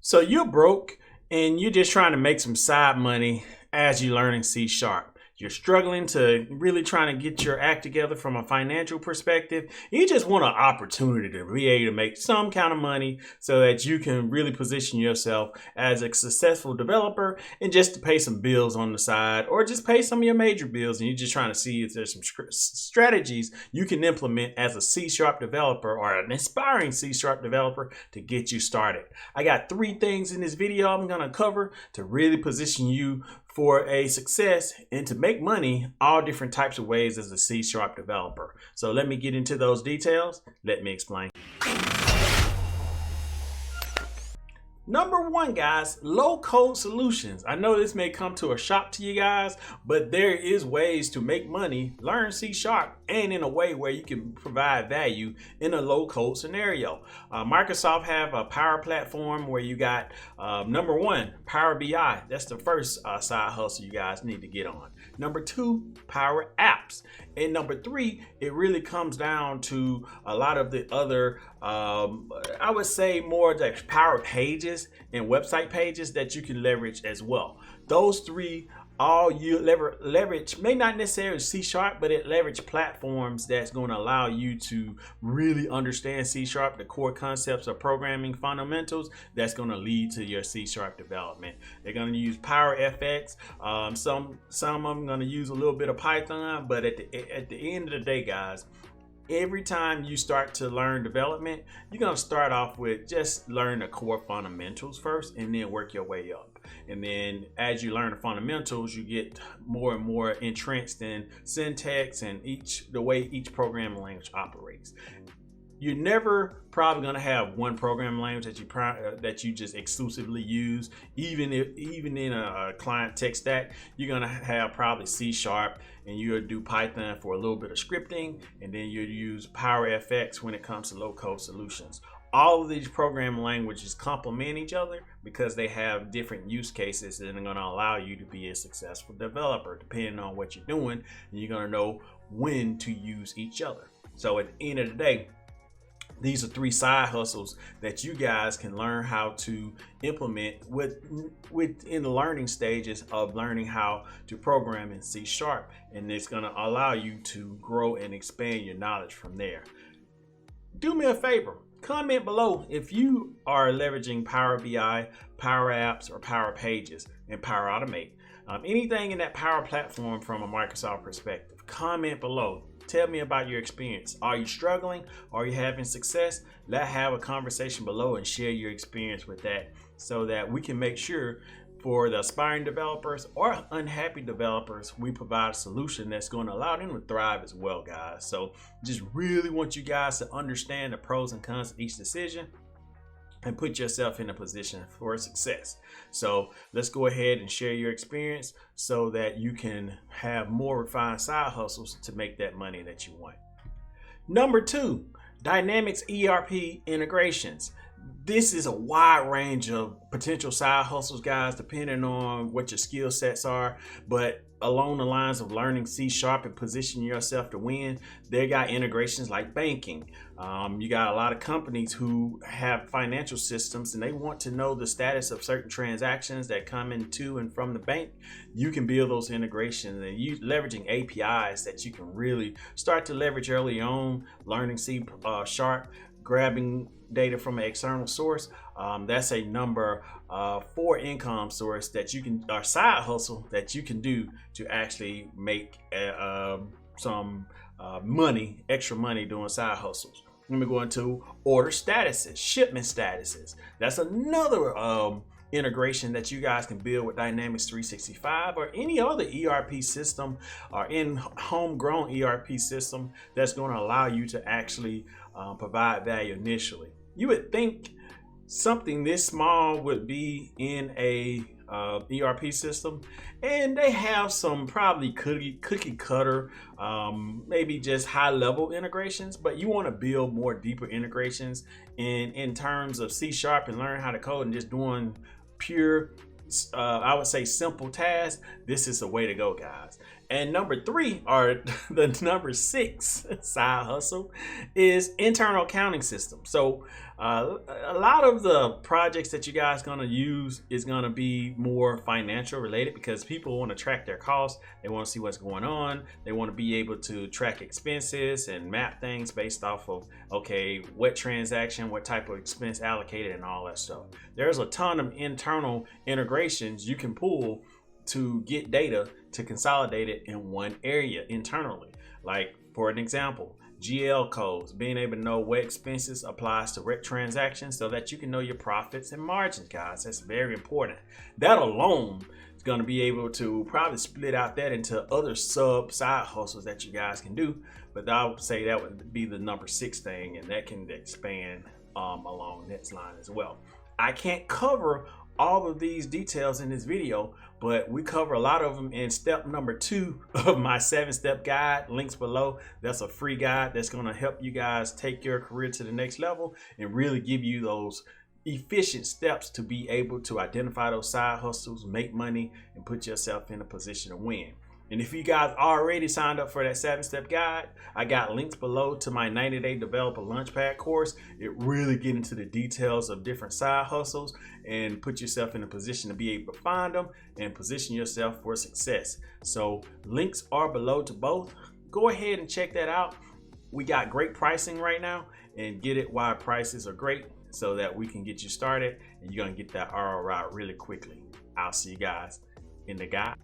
So you're broke and you're just trying to make some side money as you're learning C sharp. You're struggling to really trying to get your act together from a financial perspective. You just want an opportunity to be able to make some kind of money so that you can really position yourself as a successful developer and just to pay some bills on the side or just pay some of your major bills. And you're just trying to see if there's some strategies you can implement as a C sharp developer or an aspiring C sharp developer to get you started. I got 3 things in this video I'm going to cover to really position you for a success and to make money all different types of ways as a C sharp developer. So let me get into those details. Let me explain. Number 1, guys, low code solutions. I know this may come to a shock to you guys, but there is ways to make money, learn C sharp, and in a way where you can provide value in a low code scenario. Microsoft have a Power Platform where you got number 1, Power BI. That's the first side hustle you guys need to get on. Number 2, Power Apps. And number 3, it really comes down to a lot of the other, I would say more the Power Pages and website pages that you can leverage as well. Those 3 all you leverage may not necessarily C sharp, but it leverage platforms that's going to allow you to really understand C sharp, the core concepts of programming fundamentals that's going to lead to your C sharp development. They're going to use Power FX. Some of them going to use a little bit of Python, but at the end of the day, guys, every time you start to learn development, you're going to start off with just learn the core fundamentals first and then work your way up. And then as you learn the fundamentals, you get more and more entrenched in syntax and the way each programming language operates. You're never probably going to have one programming language that you just exclusively use. Even in a client tech stack, you're going to have probably C sharp, and you'll do Python for a little bit of scripting, and then you'll use Power FX when it comes to low code solutions. All of these programming languages complement each other because they have different use cases that are going to allow you to be a successful developer depending on what you're doing, and you're going to know when to use each other. So at the end of the day, these are 3 side hustles that you guys can learn how to implement within the learning stages of learning how to program in C sharp, and it's going to allow you to grow and expand your knowledge from there. Do me a favor. Comment below if you are leveraging Power BI, Power Apps, or Power Pages and Power Automate. Anything in that Power Platform from a Microsoft perspective. Comment below. Tell me about your experience. Are you struggling? Are you having success? Let's have a conversation below and share your experience with that so that we can make sure for the aspiring developers or unhappy developers, we provide a solution that's going to allow them to thrive as well, guys. So just really want you guys to understand the pros and cons of each decision and put yourself in a position for success. So let's go ahead and share your experience so that you can have more refined side hustles to make that money that you want. Number 2, Dynamics ERP integrations. This is a wide range of potential side hustles, guys, depending on what your skill sets are. But along the lines of learning C sharp and positioning yourself to win, they got integrations like banking. You got a lot of companies who have financial systems and they want to know the status of certain transactions that come into and from the bank. You can build those integrations and use leveraging APIs that you can really start to leverage early on, learning C sharp, grabbing data from an external source. That's a number 4 income source that you can, or side hustle that you can do to actually make some money, extra money doing side hustles. Let me go into order statuses, shipment statuses. That's another integration that you guys can build with Dynamics 365 or any other ERP system or in homegrown ERP system that's going to allow you to actually provide value initially. You would think something this small would be in a ERP system, and they have some probably cookie cutter, maybe just high level integrations, but you want to build more deeper integrations in terms of C sharp and learn how to code and just doing pure I would say simple tasks. This is the way to go, guys. And number three, or the number six side hustle, is internal accounting system. So a lot of the projects that you guys gonna use is gonna be more financial related, because people want to track their costs. They want to see what's going on. They want to be able to track expenses and map things based off of, okay, what transaction, what type of expense allocated, and all that stuff. There's a ton of internal integrations you can pull to get data to consolidate it in one area internally. Like, for an example, GL codes, being able to know what expenses applies to what transactions so that you can know your profits and margins, guys. That's very important. That alone is going to be able to probably split out that into other side hustles that you guys can do. But I would say that would be the number six thing, and that can expand along that line as well. I can't cover all of these details in this video, but we cover a lot of them in step number 2 of my 7-step guide. Links below. That's a free guide that's going to help you guys take your career to the next level and really give you those efficient steps to be able to identify those side hustles, make money, and put yourself in a position to win. And if you guys already signed up for that 7-step guide, I got links below to my 90-day developer Launchpad course. It really gets into the details of different side hustles and put yourself in a position to be able to find them and position yourself for success. So links are below to both. Go ahead and check that out. We got great pricing right now, and get it while prices are great so that we can get you started and you're going to get that ROI really quickly. I'll see you guys in the guide.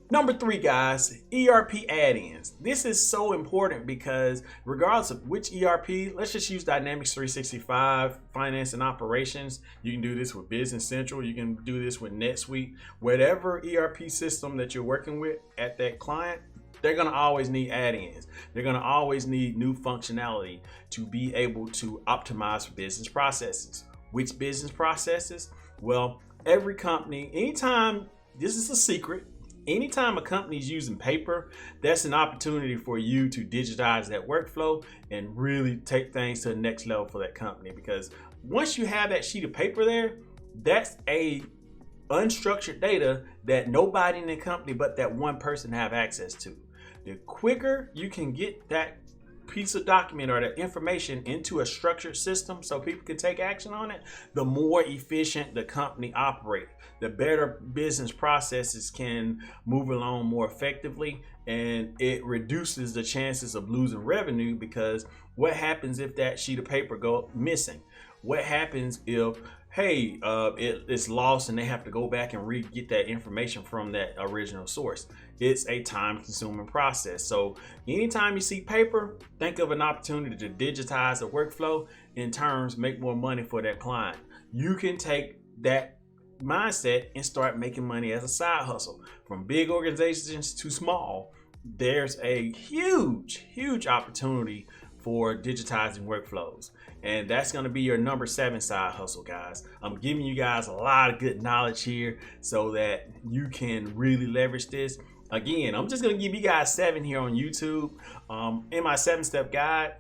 Number 3, guys, ERP add-ins. This is so important because regardless of which ERP, let's just use Dynamics 365, Finance and Operations. You can do this with Business Central. You can do this with NetSuite. Whatever ERP system that you're working with at that client, they're going to always need add-ins. They're going to always need new functionality to be able to optimize business processes. Which business processes? Well, every company, anytime, this is a secret, anytime a company is using paper, that's an opportunity for you to digitize that workflow and really take things to the next level for that company. Because once you have that sheet of paper there, that's a unstructured data that nobody in the company but that one person have access to. The quicker you can get that piece of document or that information into a structured system so people can take action on it, the more efficient the company operates. The better business processes can move along more effectively, and it reduces the chances of losing revenue. Because what happens if that sheet of paper go missing? What happens if, hey, it's lost and they have to go back and get that information from that original source? It's a time-consuming process. So anytime you see paper, think of an opportunity to digitize the workflow, in terms make more money for that client. You can take that mindset and start making money as a side hustle. From big organizations to small, there's a huge opportunity for digitizing workflows. And that's going to be your number 7 side hustle, guys. I'm giving you guys a lot of good knowledge here so that you can really leverage this. Again, I'm just going to give you guys 7 here on YouTube. In my 7-step guide,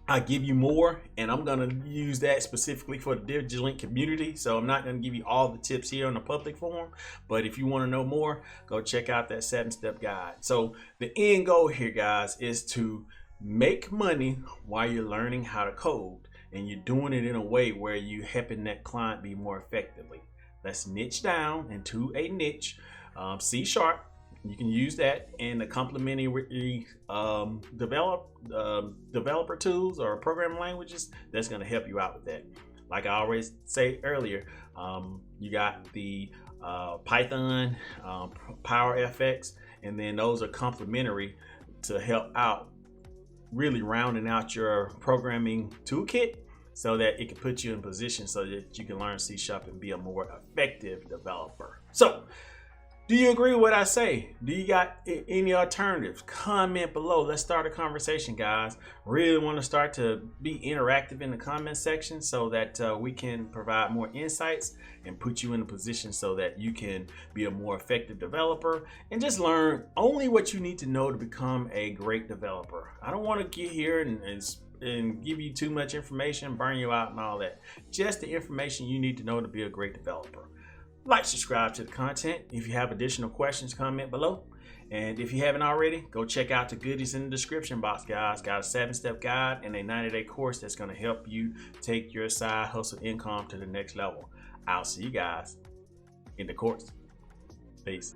I give you more, and I'm going to use that specifically for the DigiLink community. So I'm not going to give you all the tips here on the public forum, but if you want to know more, go check out that 7-step guide. So the end goal here, guys, is to make money while you're learning how to code, and you're doing it in a way where you're helping that client be more effectively. Let's niche down into a niche. C#. You can use that in the complementary developer tools or programming languages. That's going to help you out with that. Like I always say earlier, you got the Python, PowerFX, and then those are complementary to help out, really rounding out your programming toolkit so that it can put you in position so that you can learn C# and be a more effective developer. So, do you agree with what I say? Do you got any alternatives? Comment below. Let's start a conversation, guys. Really want to start to be interactive in the comment section so that we can provide more insights and put you in a position so that you can be a more effective developer and just learn only what you need to know to become a great developer. I don't want to get here and give you too much information, burn you out and all that. Just the information you need to know to be a great developer. Like, subscribe to the content. If you have additional questions, comment below. And if you haven't already, go check out the goodies in the description box, guys. Got a 7-step guide and a 90-day course that's going to help you take your side hustle income to the next level. I'll see you guys in the course. Peace.